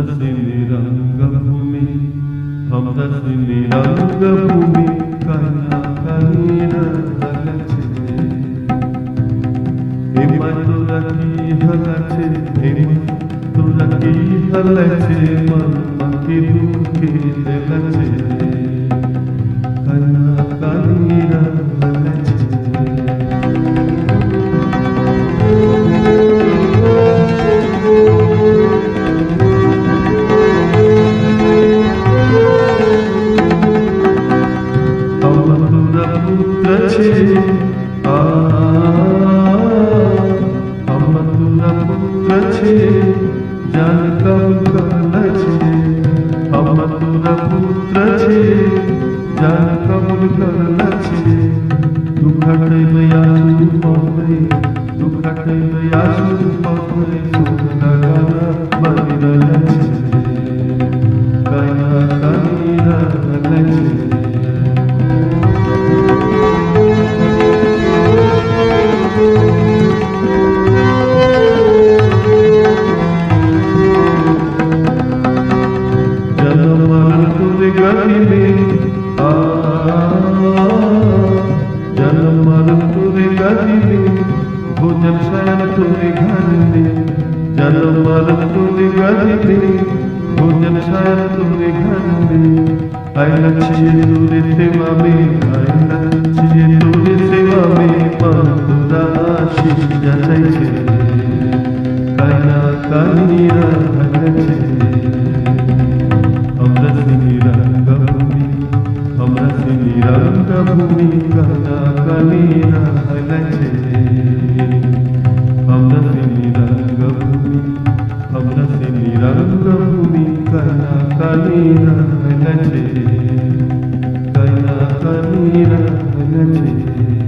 हमरसिनी रंगभूमि हमरसिनी रंगभूमि कन्या कनीरा हलछे एमा तोरा की हलछे एमा तोरा की हलछे मन की दुखी दिलछे कन्या कनीरा हलछे पुत्र छे हमर पुत्र छे जान कब करना छे हमर पुत्र छे जान कब करना छे दुख कैया पहुँचे दुख कैया पहुँचे सुख लगाना बदल छे कन्या कनीरा हलछे गति में जन्म मरण तुरे गति में भोजन शयन तुरे घर में जन्म मरण तुरे गति में भोजन शयन तुरे घर में आय लक्ष्य तुरे सेवा में आय लक्ष्य तुरे सेवा में मन तुरा आशीष जचै छे कन्या कनीरा हलछे हमरसिनी रंगभूमि कन्या कनीरा हलछे हमरसिनी रंगभूमि कन्या कनीरा हलछे कन्या कनीरा हलछे।